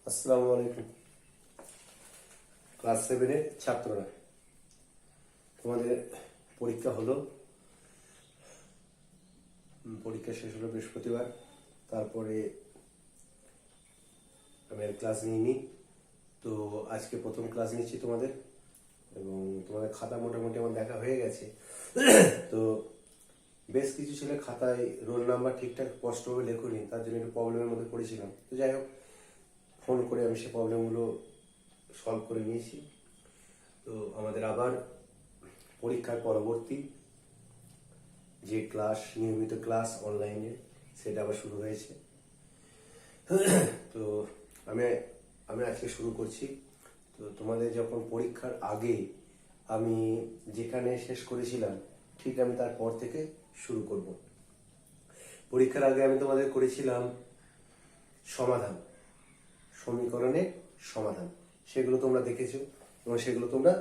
আসসালামু আলাইকুম। ক্লাস 7-এর ছাত্ররা, তোমাদের পরীক্ষা হলো। পরীক্ষা শেষ হলো বৃহস্পতিবার। তারপরে আমি আর ক্লাস নিইনি, তো আজকে প্রথম ক্লাস নিচ্ছি তোমাদের। এবং তোমাদের খাতা মোটামুটি আমার দেখা হয়ে গেছে। তো বেশ কিছু ছেলে খাতায় রোল নাম্বার ঠিকঠাক স্পষ্টভাবে লেখুনি, তার জন্য একটু প্রবলেমের মধ্যে পড়েছিলাম। তো যাই হোক, ফোন করে আমি সে প্রবলেমগুলো সলভ করে নিয়েছি। তো আমাদের আবার পরীক্ষার পরবর্তী যে ক্লাস, নিয়মিত ক্লাস অনলাইনে, সেটা আবার শুরু হয়েছে। তো আমি আমি আজকে শুরু করছি। তো তোমাদের যখন পরীক্ষার আগে আমি যেখানে শেষ করেছিলাম, ঠিক আমি তারপর থেকে শুরু করব। পরীক্ষার আগে আমি তোমাদের করেছিলাম সমাধান, সমীকরণের সমাধান। সেগুলো তোমরা দেখেছো এবং সেগুলো তোমরা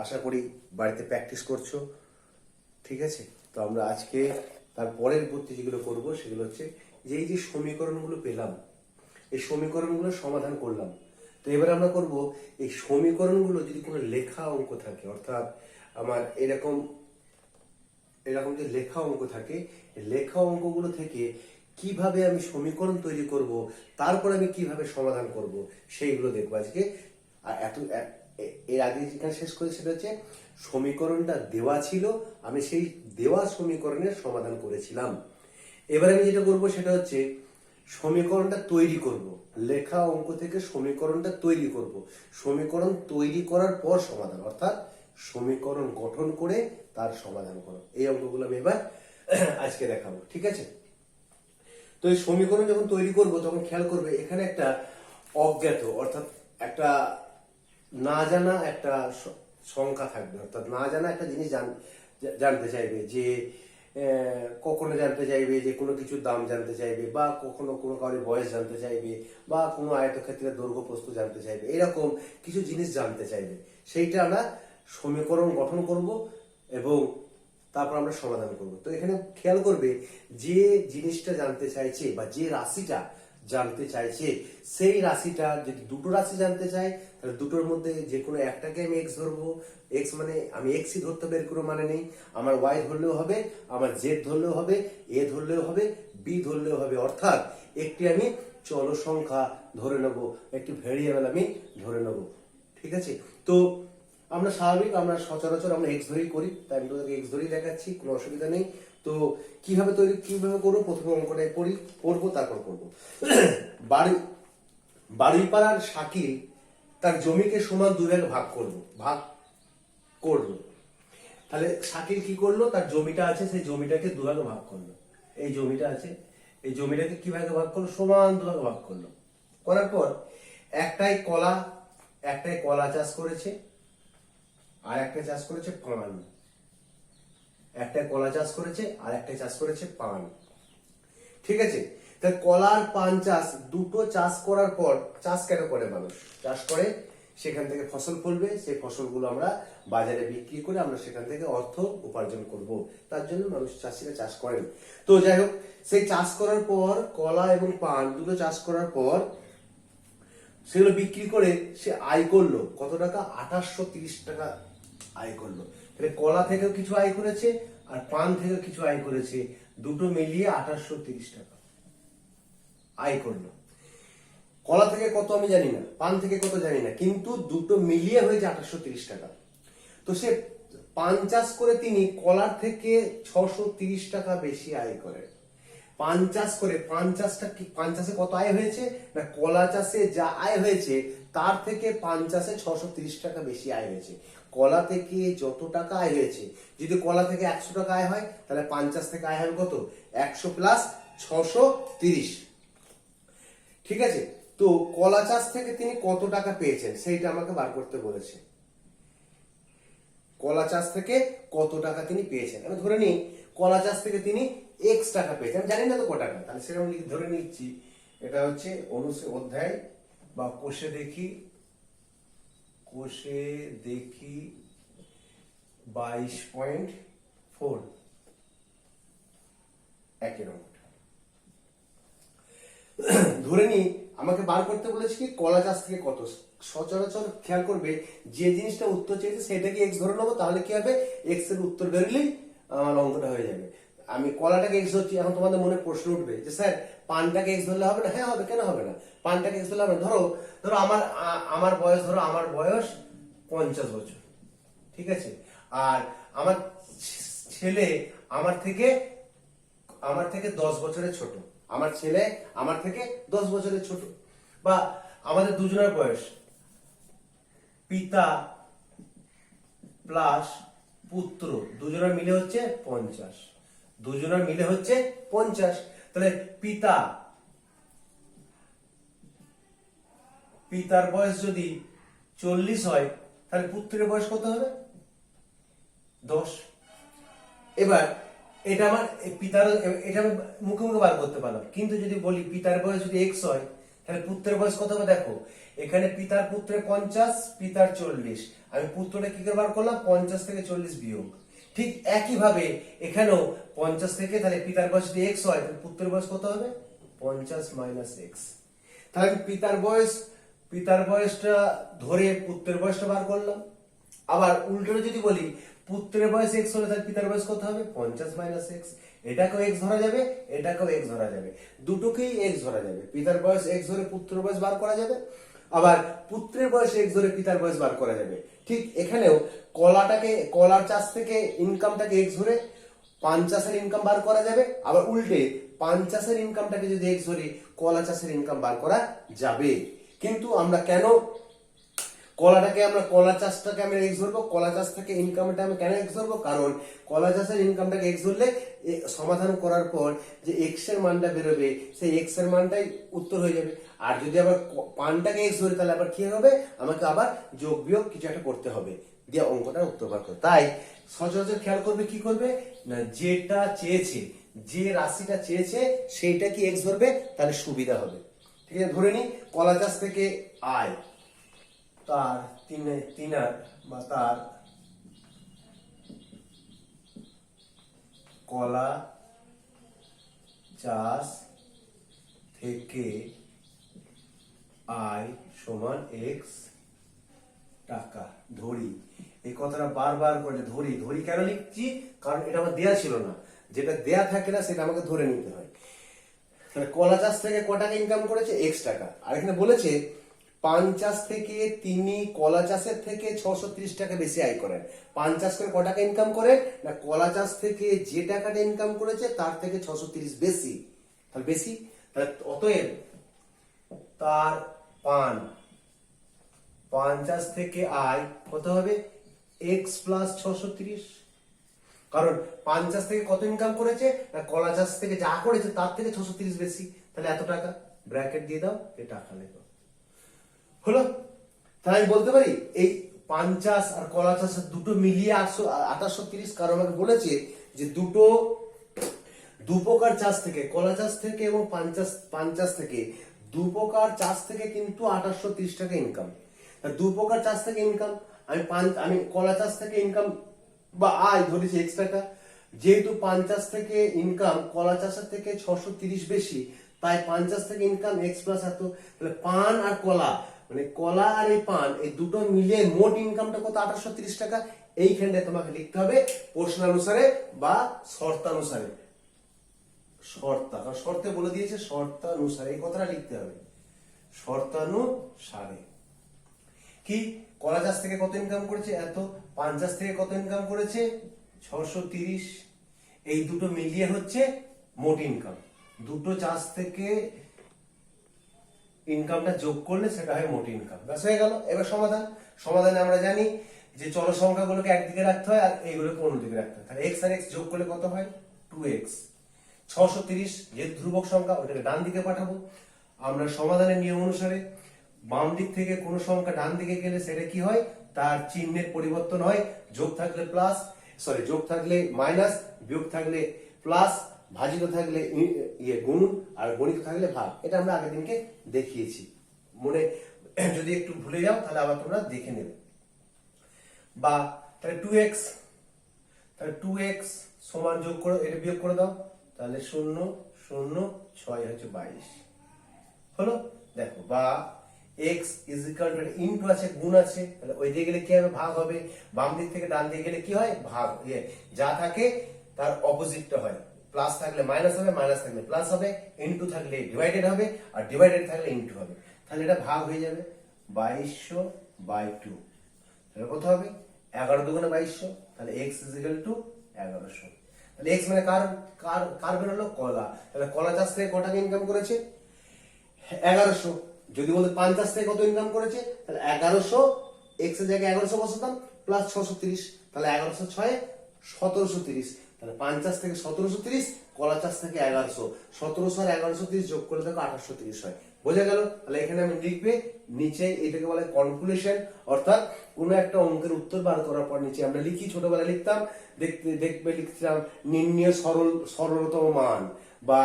আশা করি বাড়িতে প্র্যাকটিস করছো, ঠিক আছে? তো আমরা আজকে তার পরের পরবর্তী যেগুলো করবো সেগুলো হচ্ছে যে এই যে সমীকরণগুলো পেলাম, এই সমীকরণগুলো সমাধান করলাম। তো এবার আমরা করব এই সমীকরণগুলো যদি কোনো লেখা অঙ্ক থাকে, অর্থাৎ আমার এরকম এরকম যে লেখা অঙ্ক থাকে, লেখা অঙ্কগুলো থেকে কিভাবে আমি সমীকরণ তৈরি করব, তারপর আমি কিভাবে সমাধান করব, সেইগুলো দেখবো আজকে। আর এর আগে যেখানে শেষ করে সেটা হচ্ছে সমীকরণটা দেওয়া ছিল, আমি সেই দেওয়া সমীকরণের সমাধান করেছিলাম। এবার আমি যেটা করব সেটা হচ্ছে সমীকরণটা তৈরি করব, লেখা অঙ্ক থেকে সমীকরণটা তৈরি করব। সমীকরণ তৈরি করার পর সমাধান, অর্থাৎ সমীকরণ গঠন করে তার সমাধান করো। এই অঙ্কগুলো আমি এবার আজকে দেখাবো, ঠিক আছে? তো এই সমীকরণ যখন তৈরি করব তখন খেয়াল করবে এখানে একটা অজ্ঞাত, অর্থাৎ একটা না জানা একটা সংখ্যা থাকবে, অর্থাৎ না জানা একটা জিনিস জানতে চাইবে, যে কখনো জানতে চাইবে যে কোনো কিছুর দাম জানতে চাইবে, বা কখনো কোনো কারোর বয়স জানতে চাইবে, বা কোনো আয়তক্ষেত্রের দৈর্ঘ্য প্রস্থ জানতে চাইবে, এরকম কিছু জিনিস জানতে চাইবে। সেইটা আমরা সমীকরণ গঠন করব এবং তারপর আমরা সমাধান করব। তো এখানে খেয়াল করবে যে জিনিসটা জানতে চাইছে বা যে রাশিটা জানতে চাইছে, সেই রাশিটা যদি দুটো রাশি জানতে চাই, তাহলে দুটোর মধ্যে যে কোনো একটাকে আমি এক্স ধরবো। এক্স মানে আমি এক্সই ধরতে হবে এর কোনো মানে নেই। আমার ওয়াই ধরলেও হবে, আমার জেড ধরলেও হবে, এ ধরলেও হবে, বি ধরলেও হবে। অর্থাৎ একটি আমি চল সংখ্যা ধরে নেব, একটি ভেরিয়েবল আমি ধরে নেব, ঠিক আছে? তো আমরা স্বাভাবিক, আমরা সচরাচর আমরা এক্স ধরেই করি, তাই আমি তোদেরকে এক্স ধরেই দেখাচ্ছি, কোনো অসুবিধা নেই। তো কিভাবে করবো, প্রথমে অঙ্কটাই পড়বো, তারপর করবো। বাড়িপাড়ার শাকিল তার জমিকে সমান দুই ভাগে ভাগ করলো। তাহলে শাকিল কি করলো, তার জমিটা আছে, সেই জমিটাকে দুভাগে ভাগ করলো। এই জমিটা আছে, এই জমিটাকে কি ভাগে ভাগ করলো, সমান দুভাগে ভাগ করলো। করার পর একটাই কলা চাষ করেছে, আর একটা চাষ করেছে পান। একটা কলা চাষ করেছে আর একটা চাষ করেছে পান, ঠিক আছে? তা কলার পান চাষ দুটো চাষ করার পর, চাষ কেন করে মানুষ? চাষ করে সেখান থেকে ফসল ফলবে, সেই ফসলগুলো আমরা বাজারে বিক্রি করে আমরা সেখান থেকে অর্থ উপার্জন করব, তার জন্য মানুষ, চাষিরা চাষ করেন। তো যাই হোক, সেই চাষ করার পর কলা এবং পান দুটো চাষ করার পর সেগুলো বিক্রি করে সে আয় করলো কত টাকা? 2830 টাকা আয় করলো। তাহলে কলা থেকেও কিছু আয় করেছে আর পান থেকেও কিছু আয় করেছে, দুটো মিলিয়ে 2830 টাকা আয় করলো। কলা থেকে কত আমি জানি না, পান থেকে কত জানি না, কিন্তু দুটো মিলিয়ে হয়েছে 2830 টাকা। তো সে পান চাষ করে তিনি কলার থেকে 630 টাকা বেশি আয় করেন। পান চাষ করে, পান চাষে কত আয় হয়েছে না, কলা চাষে যা আয় হয়েছে তার থেকে পান চাষে 630 টাকা বেশি আয় হয়েছে। কলা থেকে যত টাকা আয় হয়েছে, যদি কলা থেকে 100 টাকা আয় হয়, তাহলে পান চাষ থেকে আয় হবে কত? 100 প্লাস 630, ঠিক আছে? তো কলা চাষ থেকে তিনি কত টাকা পেয়েছেন সেইটা আমাকে বার করতে বলেছে। কলা চাষ থেকে কত টাকা তিনি পেয়েছেন, আমি ধরে নিই কলা চাষ থেকে তিনি এক্স টাকা পেয়েছেন, আমি জানি না তো ক টাকা, তাহলে সেটা আমি ধরে নিচ্ছি এটা হচ্ছে অধ্যায় বা কোষে দেখি 22.4 একের অঙ্কটা ধরে নিই আমাকে বার করতে বলেছে কি কলা চাষ থেকে কত। সচরাচর খেয়াল করবে যে জিনিসটা উত্তর চেয়েছে সেটাকে এক্স ধরে নেবো, তাহলে কি হবে এক্স এর উত্তর বেরোলেই আমার অঙ্কটা হয়ে যাবে। আমি কলাটাকে এক্স ধরছি, এখন তোমাদের মনে প্রশ্ন উঠবে যে স্যার পানটাকে এক্স ধরলে হবে না? হ্যাঁ হবে, কেন হবে না? পানটাকে এক্স ধরলে হবে না। ধরো ধরো আমার বয়স, ধরো আমার বয়স 50 বছর, ঠিক আছে, আর আমার ছেলে আমার থেকে 10 বছরের ছোট, আমার ছেলে আমার থেকে 10 বছরের ছোট, বা আমাদের দুজনের বয়স পিতা প্লাস পুত্র দুজনের মিলে হচ্ছে 50, দুজনের মিলে হচ্ছে 50। তাহলে পিতার বয়স যদি 40 হয় তাহলে পুত্রের বয়স কত হবে? 10। এবার এটা আমার এটা আমি মুখে মুখে বার করতে পারলাম, কিন্তু যদি বলি পিতার বয়স যদি এক্স হয় তাহলে পুত্রের বয়স কত হবে? দেখো এখানে পিতার পুত্রের 50, পিতার 40, আমি পুত্রটা কি করে বার করলাম? 50 থেকে 40 বিয়োগ। ঠিক একইভাবে এখানেও 50 থেকে, তাহলে পিতার বয়স যদি এক্স হয় তাহলে পুত্রের বয়স কত হবে? 50 মাইনাস এক্স। তাহলে আমি পিতার বয়সটা ধরে পুত্রের বয়সটা বার করলাম। আবার উল্টো যদি বলি পুত্রের বয়স এক্স হলে তাহলে পিতার বয়স কত হবে? 50 মাইনাস এক্স। এটাকেও এক্স ধরা যাবে, এটাকেও এক্স ধরা যাবে, দুটোকেই এক্স ধরা যাবে। পিতার বয়স এক্স ধরে পুত্রের বয়স বার করা যাবে, আবার পুত্রের বয়স এক্স ধরে পিতার বয়স বার করা যাবে। ঠিক এখানেও কলার চাষ থেকে ইনকামটাকে এক্স ধরে 50 ইনকাম বার করা যাবে, আবার উল্টে 50 ইনকামটাকে যদি এক্স ধরে কলা চাষের ইনকাম বার করা যাবে। কিন্তু আমরা কেন কলা চাষটাকে আমরা এক্স ধরবো? কলা চাষ থেকে ইনকামটা আমি কেন এক্স ধরবো? কারণ কলা চাষের ইনকামটাকে এক্স ধরলে সমাধান করার পর যে এক্স এর মানটা বেরোবে সেই এক্স এর মানটাই উত্তর হয়ে যাবে। আর যদি আবার পানটাকে এক্স ধরি তাহলে আবার কি হবে? আমাকে আবার যোগ বিয়োগ কিছু একটা করতে হবে, দিয়ে অঙ্কটা উত্তর বার করতে। তাই সচরাচর খেয়াল করবে কি করবে না, যেটা চেয়েছে, যে রাশিটা চেয়েছে সেইটা কি এক্স ধরবে, তাহলে সুবিধা হবে। ঠিক আছে, ধরে নি কলা চাষ থেকে আয় তার কলা চাষ থেকে আয় সমান এক্স টাকা। ধরি, এই কথাটা বারবার করে ধরি কেন লিখছি? কারণ এটা আমার দেয়া ছিল না, যেটা দেয়া থাকে না সেটা আমাকে ধরে নিতে হয়। তাহলে কলা চাষ থেকে ক টাকা ইনকাম করেছে? এক্স টাকা। আর এখানে বলেছে পান চাষ থেকে তিনি কলা চাষের থেকে 630 টাকা বেশি আয় করেন। পান চাষ করে ক টাকা ইনকাম করেন না, কলা চাষ থেকে যে টাকাটা ইনকাম করেছে তার থেকে 630 বেশি। তাহলে বেশি, তাহলে অতএব তার পান চাষ থেকে আয় কত হবে? X plus 630। কারণ পান চাষ থেকে কত ইনকাম করেছে না, কলা চাষ থেকে যা করেছে তার থেকে 630 বেশি, তাহলে এত টাকা। ব্র্যাকেট দিয়ে দাও, এ টাকা লেখো, হলো। তাহলে আমি বলতে পারি এই পান চাষ আর কলা চাষের দুটো মিলিয়ে 2830। কারণ আমাকে বলেছে যে দু প্রকার চাষ থেকে, কলা চাষ থেকে এবং পান চাষ থেকে, দু প্রকার চাষ থেকে কিন্তু 2830 টাকা ইনকাম। দু প্রকার চাষ থেকে ইনকাম, আমি কলা চাষ থেকে ইনকাম বা আয় ধরেছি এক্স টাকা। যেহেতু পান চাষ থেকে ইনকাম কলা চাষের থেকে 630 বেশি, তাই পান চাষ থেকে ইনকাম এক্স প্লাস এত। তাহলে পান আর কলা, মানে কলা আর এই পান, এই দুটো মিলিয়ে মোট ইনকামটা কত? 2830 টাকা। এইখানটায় তোমাকে লিখতে হবে প্রশ্নানুসারে বা শর্তানুসারে। শর্তে বলে দিয়েছে শর্তানুসারে, এই কথাটা লিখতে হবে শর্তানুসারে। কি কলা চাষ থেকে কত ইনকাম করেছে? এত। পান চাষ থেকে কত ইনকাম করেছে? 630। এই দুটো মিলিয়ে হচ্ছে মোট ইনকাম। দুটো চাষ থেকে ইনকামটা যোগ করলে সেটা হয় মোট ইনকাম। ব্যাস হয়ে গেল। এবার সমাধানে আমরা জানি যে চল সংখ্যাগুলোকে একদিকে রাখতে হয় আর এইগুলোকে অন্যদিকে রাখতে হয়। তাহলে এক্স আর এক্স যোগ করলে কত হয়? 2x। 630 যেহেতু ধ্রুবক সংখ্যা, ওটাকে ডান দিকে পাঠাবো। আমরা সমাধানের নিয়ম অনুসারে বাম দিক থেকে কোনো সংখ্যা ডান দিকে গেলে সেটা কি হয়? তার চিহ্নের পরিবর্তন হয়। যোগ থাকলে মাইনাস, বিয়োগ থাকলে প্লাস, ভাজিত থাকলে গুণ, আর গণিত থাকলে ভাগ। এটা আমরা আগের দিনকে দেখিয়েছি। মনে যদি একটু ভুলে যাও তাহলে আবার তোমরা দেখে নেবে। বা তাহলে 2x সমান যোগ করে এটা বিয়োগ করে দাও, তাহলে 0 0 6 হচ্ছে 22। হলো? দেখো, বা x is equal to into আছে, গুণ আছে, তাহলে ওই দিকে গেলে কি হবে? ভাগ হবে। বাম দিক থেকে ডান দিকে গেলে কি হয়? ভাগ। যা থাকে তার অপোজিটটা হয়। প্লাস থাকলে মাইনাস হবে, মাইনাস থাকলে প্লাস হবে, ইনটু থাকলে ডিভাইডেড হবে, আর ডিভাইডেড থাকলে ইনটু হবে। তাহলে এটা ভাগ হয়ে যাবে 2200/2। তাহলে কত হবে? 11 দুগুণে 2200। তাহলে এক্স ইজ ইকুয়াল টু 1100। তাহলে এক্স মানে কার কার কার বেরোলো? কলা। তাহলে কলা চাষ থেকে কত টাকা ইনকাম করেছে? 1100। যদি বলতে পান চাষ থেকে কত ইনকাম করেছে, তাহলে 1100, এক্স এর জায়গায় 1100 বসাতাম, প্লাস 630, তাহলে 1106 1730। তাহলে পান চাষ থেকে 1730, কলা চাষ থেকে 1100, 1700 আর 1130 যোগ করে দেখো 1830 হয়। বোঝা গেল? তাহলে এখানে আমি লিখবে নিচে, এটাকে বলে কনক্লুশন, অর্থাৎ কোন একটা অঙ্কের উত্তর বার করার পর নিচে আমরা লিখি, ছোটবেলায় লিখতাম, লিখতাম নির্ণয় সরলতম মান, বা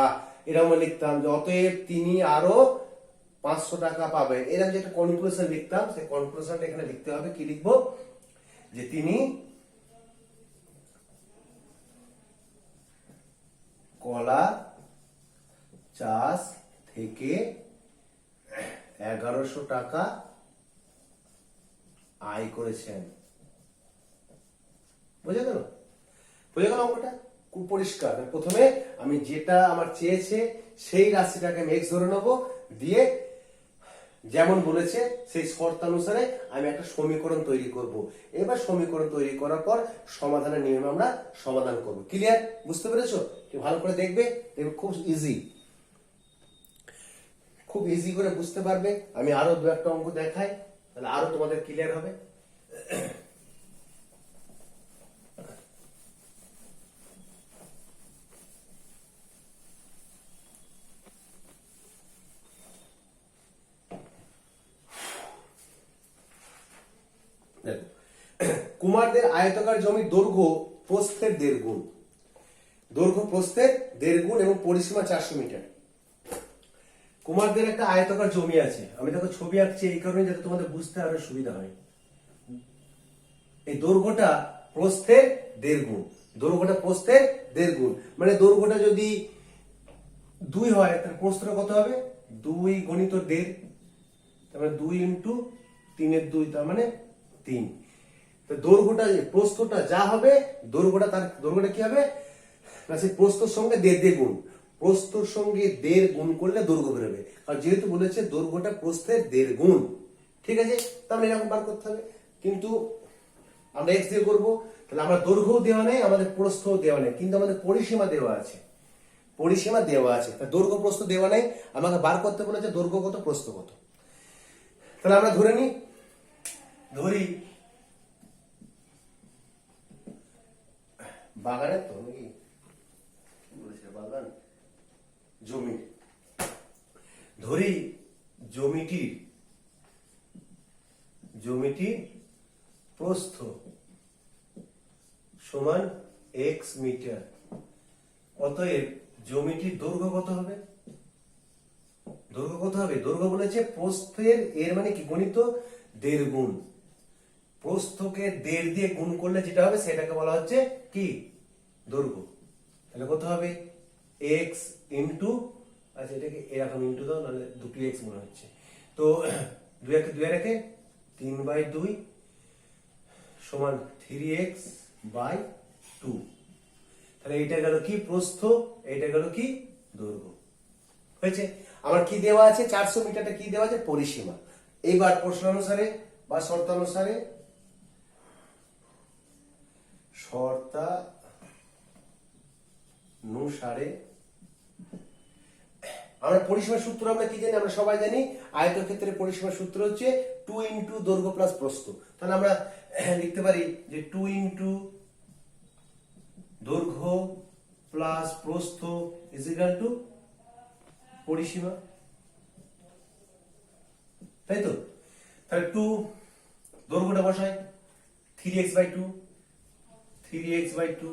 এরকম লিখতাম যে অতএব তিনি আরো 500 টাকা পাবে। এরকম যে একটা কনক্লুশন লিখতাম, সেই কনক্লুশনটা এখানে লিখতে হবে। কি লিখবো? যে তিনি কলা চাষ থেকে 1100 টাকা আয় করেছেন। বোঝা গেল? বোঝা গেল অঙ্কটা? খুব পরিষ্কার। প্রথমে আমি যেটা আমার চেয়েছে সেই রাশিটাকে আমি এক্স ধরে নেবো, দিয়ে যেমন বলেছে সেই শর্তানুসারে আমি একটা সমীকরণ তৈরি করব। এবার সমীকরণ তৈরি করার পর সমাধানের নিয়মে আমরা সমাধান করব। ক্লিয়ার? বুঝতে পেরেছো? ভালো করে দেখবে, খুব ইজি, খুব ইজি করে বুঝতে পারবে। আমি আরো দু একটা অঙ্ক দেখাই, তাহলে আরো তোমাদের ক্লিয়ার হবে। দেখো, কুমারদের আয়তাকার জমির দৈর্ঘ্য প্রস্থের 1.5 গুণ, দৈর্ঘ্য প্রস্থের 1.5 গুণ এবং পরিসীমা 400 মিটার। কুমারদের একটা আয়তাকার জমি আছে। আমি দেখো ছবি আঁকছি এই কারণে যাতে তোমাদের বুঝতে আরো সুবিধা হয়। এই দৈর্ঘ্যটা প্রস্থের 1.5 গুণ, দৈর্ঘ্যটা প্রস্থের 1.5 গুণ, মানে দৈর্ঘ্যটা যদি 2 হয় তাহলে প্রস্থটা কত হবে? 2 গুণিত 1.5, তারপরে 2 ইন্টু 3 এর 2, তার মানে 3। তো দৈর্ঘ্যটা, প্রস্থটা যা হবে, দৈর্ঘ্যটা, তার দৈর্ঘ্যটা কি হবে না, সেই প্রস্থর সঙ্গে 1.5 গুণ, প্রস্থর সঙ্গে 1.5 গুণ করলে দৈর্ঘ্য বেরোবে। আর যেহেতু বলেছে দৈর্ঘ্যটা প্রস্থের 1.5 গুণ, ঠিক আছে, তাহলে এরকম বার করতে হবে। কিন্তু আমরা এক্স দিয়ে করবো, তাহলে আমরা দৈর্ঘ্যও দেওয়া নেই, আমাদের প্রস্থও দেওয়া নেই, কিন্তু আমাদের পরিসীমা দেওয়া আছে, পরিসীমা দেওয়া আছে। দৈর্ঘ্য প্রস্থ দেওয়া নেই, আমাকে বার করতে বলেছে দৈর্ঘ্য কত প্রস্থ কত। তাহলে আমরা ধরে নিই, ধরি বাগানের তো নাকি বলেছে বাগান জমি, ধরি জমিটির প্রস্থ সমান x মিটার। অতএব জমিটির দৈর্ঘ্য কত হবে? দৈর্ঘ্য কত হবে? দৈর্ঘ্য বলেছে প্রস্থের, এর মানে কি গণিত 1.5 গুণ, প্রস্থকে 1.5 দিয়ে গুণ করলে যেটা হবে সেটাকে বলা হচ্ছে কি? দৈর্ঘ্য। তাহলে কত হবে? x ইন্টু, আচ্ছা এটাকে এরকম ইন্টু দাও, নাহলে দুটো x মনে হচ্ছে। তো 2 একে 2 এর একে 3/2 সমান 3x/2। তাহলে এইটা গেল কি? প্রস্থ, এইটা গেল কি? দৈর্ঘ্য। হয়েছে? আমার কি দেওয়া আছে? 400 মিটারটা কি দেওয়া আছে? পরিসীমা। এইবার প্রশ্নানুসারে বা শর্তানুসারে, আমরা পরিসীমার সূত্র আমরা কি জানি? আমরা সবাই জানি আয়তক্ষেত্রের পরিসীমার সূত্র হচ্ছে 2 ইন্টু দৈর্ঘ্য প্লাস প্রস্থ। তাহলে আমরা লিখতে পারি যে 2 ইন্টু দৈর্ঘ্য প্লাস প্রস্থ ইজ ইকুয়াল টু পরিসীমা, তাই তো? তাহলে 2 দৈর্ঘ্যটা বসাই 3x/2, 3x/2,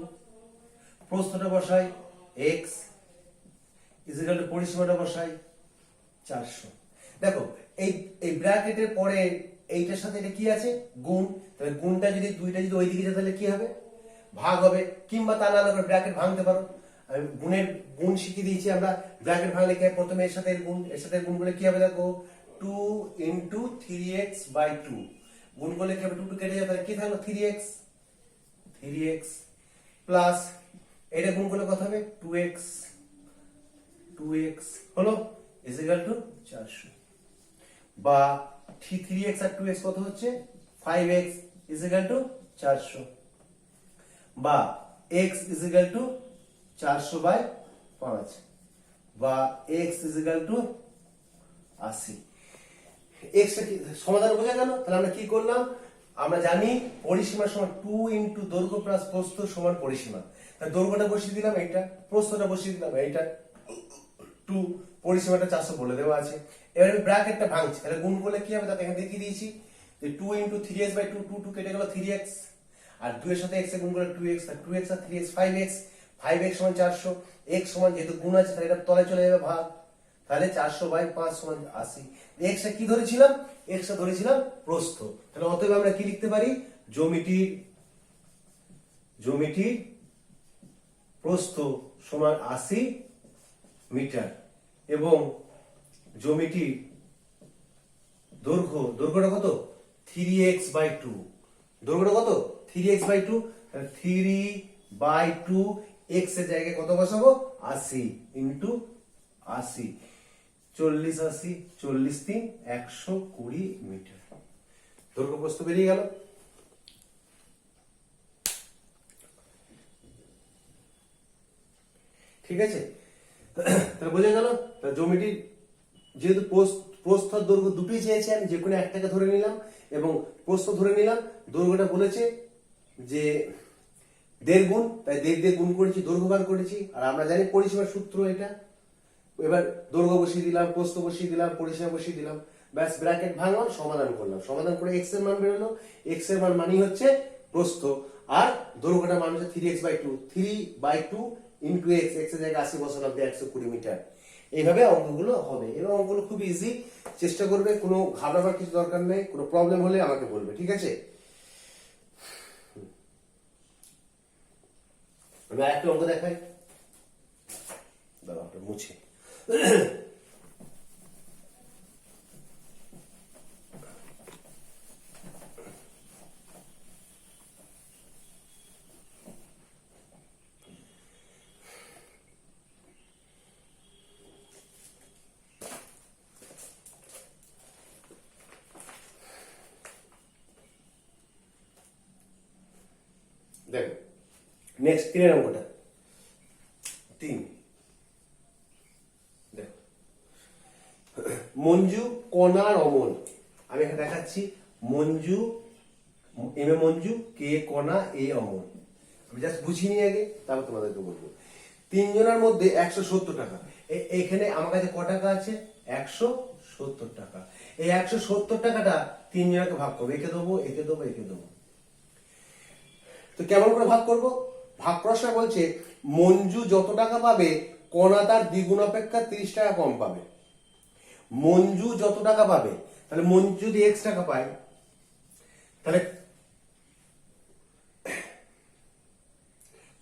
প্রস্থটা বসাই x ইজ ইকুয়াল টু পরিসীমাটা বসাই 400। দেখো এই ব্র্যাকেটের পরে এইটার সাথে এটা কি আছে? গুণ। তাহলে গুণটা যদি দুইটা যদি ওইদিকে যায় তাহলে কি হবে? ভাগ হবে, কিংবা তা না হলে ব্র্যাকেট ভাঙতে পারো। আমি গুণ শিখিয়ে দিয়েছি আমরা। ব্র্যাকেট ভাঙলে কি প্রথমে এর সাথে গুণ করলে কি হবে দেখো, 2 ইন্টু 3x/2 গুণ করলে কি হবে, 2 কেটে যাবে, তাহলে কি থাকলো 3x প্লাস এটা গুণ করলে কত হবে 2x হলো ইজ ইকুয়াল টু 400, বা 3x আর 2x কত হচ্ছে 5x ইজ ইকুয়াল টু 400, বা x ইজ ইকুয়াল টু 400/5, বা x is equal to 80। x টা কি সমাধান বোঝা গেল? তাহলে আমরা কি করলাম, আমরা জানি পরিসীমা সমান 2 ইনটু দৈর্ঘ্য প্লাস প্রস্থ সমান পরিসীমা। তাহলে দৈর্ঘ্যটা বসিয়ে দিলাম এইটা, প্রস্থটা বসিয়ে দিলাম এইটা, 2, পরিসীমাটা 400 বলে দেওয়া আছে। এবার আমি ব্র্যাকেটটা ভাঙছি, তাহলে গুণ করলে কি হবে তাতে এখানে দেখিয়ে দিয়েছি যে 2 ইনটু 3x/2, 2 কেটে গেল 3x, আর 2 এর সাথে x এ গুণ করলে 2x, আর 2x আর 3x 5x সমান 400, x সমান যেহেতু গুণ আছে তাহলে এটা তলায় চলে যাবে ভাগ, তাহলে 400/5 সমান 80। x টা কি ধরেছিলাম, x টা ধরেছিলাম প্রস্থ। তাহলে অতএব আমরা কি লিখতে পারি, জ্যামিতির প্রস্থ সমান 80 মিটার, এবং জ্যামিতির দৈর্ঘ্যটা কত 3x/2, দৈর্ঘ্যটা কত 3x/2, 3/2 x এর জায়গায় কত বসাবো 80 ইন্টু 80, 40 3 120 মিটার, দৈর্ঘ্য প্রস্থ বেরিয়ে গেল। ঠিক আছে, তাহলে বোঝা গেল। জ্যামিতির যেহেতু প্রস্থ আর দৈর্ঘ্য দুটোই চেয়েছে, আমি যে কোনো একটাকে ধরে নিলাম এবং প্রস্থ ধরে নিলাম। দৈর্ঘ্যটা বলেছে যে 1.5 গুণ, তাই 1.5 দিয়ে গুণ করেছি, দৈর্ঘ্য বার করেছি, আর আমরা জানি পরিসীমার সূত্র এটা। এবার দৈর্ঘ্য বসিয়ে দিলাম, প্রস্থ বসিয়ে দিলাম, পরিসীমা বসিয়ে দিলাম, ব্যাস ব্র্যাকেট ভাঙলাম, সমাধান করলাম। সমাধান করে x এর মান বেরোলো, x এর মান মানেই হচ্ছে প্রস্থ, আর দৈর্ঘ্যটা মান হচ্ছে 3x/2, 3/2 ইন্টু x, x এর জায়গায় 80 বসালাম, 120 মিটার। এইভাবে অঙ্কগুলো হবে, এবং অঙ্কগুলো খুব ইজি, চেষ্টা করবে, কোনো ঘাবড়াবার কিছু দরকার নেই। কোনো প্রবলেম হলে আমাকে বলবে, ঠিক আছে? আমি আরেকটা অঙ্ক দেখাই, দাঁড়াও একটা মুছে। দেখো নেক্সট 3 অঙ্কটা, 3 দেখো, মঞ্জু, কণার অমল। আমি এখানে দেখাচ্ছি মঞ্জু, এম এ মঞ্জু, কে কণা, এ অমল। আমি জাস্ট বুঝিয়ে নিয়ে আগে, তারপর তোমাদেরকে বলবো। 3 জনের মধ্যে 170 টাকা। এখানে আমার কাছে ক টাকা আছে 170 টাকা। এই 170 টাকাটা 3 জনকে ভাগ করবো, একে দেবো, একে দেবো, একে দেবো। তো কেমন করে ভাগ করব? ভাগ করার সময় বলছে মঞ্জু যত টাকা পাবে কণা তার দ্বিগুণ অপেক্ষা 30 টাকা কম পাবে। মঞ্জু যত টাকা পাবে, তাহলে মঞ্জু যদি x টাকা পায়, তাহলে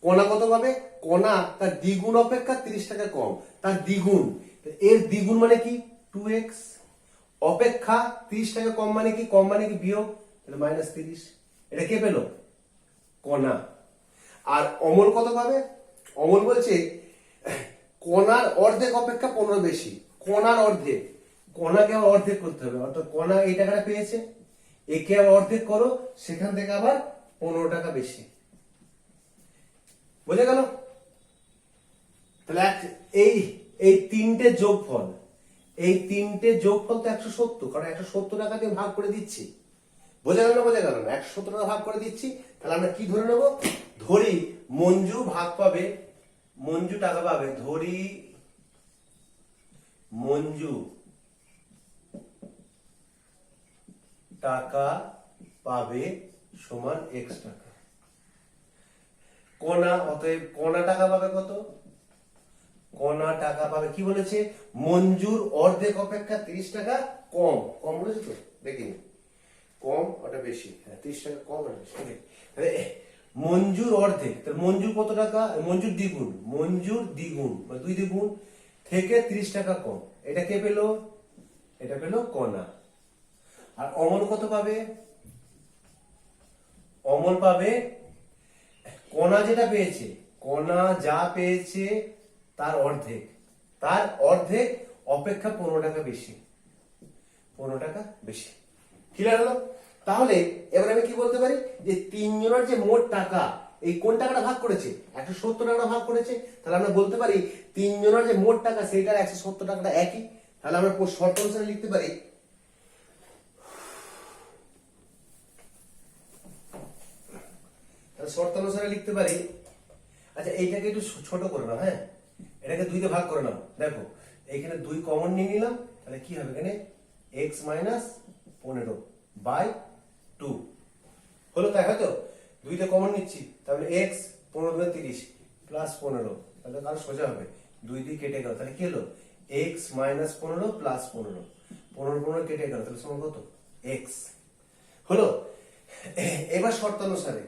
কণা কত পাবে? কণা তার দ্বিগুণ অপেক্ষা 30 টাকা কম, তার দ্বিগুণ, এর দ্বিগুণ মানে কি 2x, অপেক্ষা 30 টাকা কম মানে কি, কম মানে কি বিয়োগ, তাহলে -30। এটা কে পেল? কণা। আর অমল কত পাবে? অমল বলছে কণার অর্ধেক অপেক্ষা 15 বেশি, কণার অর্ধেক, কণাকে আবার অর্ধেক করতে হবে, অর্থাৎ কণা এই টাকাটা পেয়েছে, একে আবার অর্ধেক করো, সেখান থেকে আবার 15 টাকা বেশি। বোঝা গেল? তাহলে এই তিনটে যোগফল, এই তিনটে যোগফল তো 170, কারণ 170 টাকা দিয়ে ভাগ করে দিচ্ছি। বোঝা গেল না? বোঝা গেল না? 170 টাকা ভাগ করে দিচ্ছি। তাহলে আমরা কি ধরে নেব? ধরি মঞ্জু ভাগ পাবে, মঞ্জু টাকা পাবে, ধরি মঞ্জু টাকা পাবে সমান x টাকা। কণা, অতএব কণা টাকা পাবে কত? কণা টাকা পাবে, কি বলেছে? মঞ্জুর অর্ধেক অপেক্ষা 30 টাকা কম। কম বলেছে তো, দেখিনি, কম ওটা বেশি, হ্যাঁ 30 টাকা কম আর বেশি। তাহলে মঞ্জুর অর্ধেক, তাহলে মঞ্জুর কত টাকা, মঞ্জুর দ্বিগুণ, মঞ্জুর দ্বিগুণ বা 2 দ্বিগুণ থেকে 30 টাকা কম। এটা কে পেলো, এটা পেলো কণা। আর অমল কত পাবে, অমল পাবে কণা যেটা পেয়েছে, কণা যা পেয়েছে তার অর্ধেক, তার অর্ধেক অপেক্ষা 15 টাকা বেশি, 15 টাকা বেশি। ক্লিয়ার হলো? তাহলে এবার আমি কি বলতে পারি যে তিনজনের যে মোট টাকা, এই কোন টাকাটা ভাগ করেছে, 170 টাকাটা ভাগ করেছে, তাহলে আমরা বলতে পারি তিনজনের যে মোট টাকা সেইটার 170 টাকাটা একই। তাহলে আমরা শর্ত অনুসারে লিখতে পারি, শর্ত অনুসারে লিখতে পারি। আচ্ছা এইটাকে একটু ছোট করে নাও, হ্যাঁ এটাকে 2 তে ভাগ করে নাও। দেখো এইখানে 2 কমন নিয়ে নিলাম, তাহলে কি হবে এখানে x মাইনাস 15 বাই 2 হলো, তাই হয়তো 2 তে কমন নিচ্ছি, তাহলে x 15 × 30 প্লাস 15, তাহলে কারো সোজা হবে 2 দিয়ে কেটে গেল, তাহলে কি হলো x মাইনাস 15 প্লাস 15, 15 15 কেটে গেল, তাহলে সমান কত x হলো। এবার শর্তানুসারে,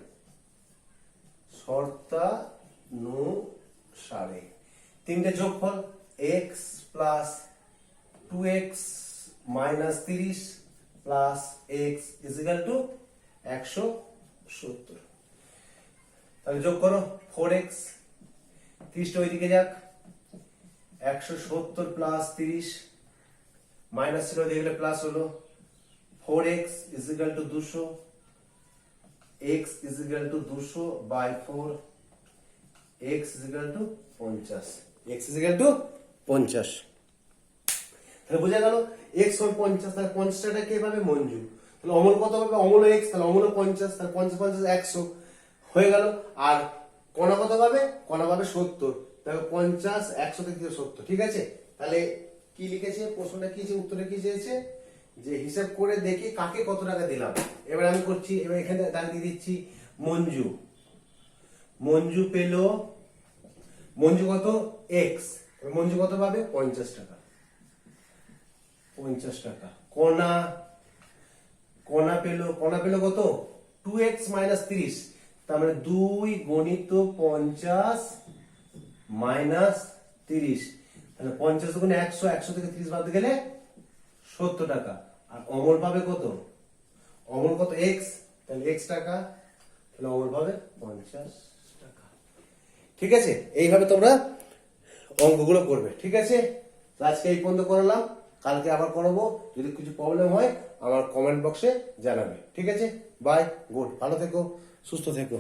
শর্তানুসারে তিনটে যোগফল x plus 2x minus 30 plus x is equal to 170। তাহলে যোগ করো 4x, 30টা ওইদিকে যাক, 170 প্লাস 30 মাইনাস ছিল ওইদিকে গেলে প্লাস হলো, 4x is equal to 200, x is equal to 200 by 4, x is equal to 50, x is equal to 50। তাহলে বোঝা গেল x হল 50, তাহলে 50 টাকা কে পাবে, মঞ্জু। তাহলে অমল কত পাবে, অমল x, তাহলে অমল 50, তাহলে 50 50 100 হয়ে গেল। আর কণা কত পাবে, কণা পাবে 70, তাহলে 50 100 থেকে 70। ঠিক আছে, তাহলে কি লিখেছে প্রশ্নটা, কি যে উত্তরে কি চেয়েছে, যে হিসাব করে দেখি কাকে কত টাকা দিলাম। এবার আমি করছি, এবার এখানে দাঁড়িয়ে দিচ্ছি মঞ্জু, মঞ্জু পেল, মঞ্জু কত x, মঞ্জু কত পাবে 50 টাকা, 50 টাকা। কণা, কণা পেল, কণা পেল কত 2x মাইনাস 30, তার মানে 2 গণিত 50 মাইনাস 30, তাহলে 50 গুণে 100, 100 থেকে 30 বাদ গেলে 70 টাকা। আর অমল পাবে কত, অমল কত x, তাহলে x টাকা, তাহলে অমল পাবে 50 টাকা। ঠিক আছে, এইভাবে তোমরা অঙ্কগুলো করবে। ঠিক আছে, আজকে এই পর্যন্ত করালাম, কালকে আবার করবো। যদি কিছু প্রবলেম হয় আমার কমেন্ট বক্সে জানাবে। ঠিক আছে, বাই, গুড, ভালো থেকো, সুস্থ থেকো।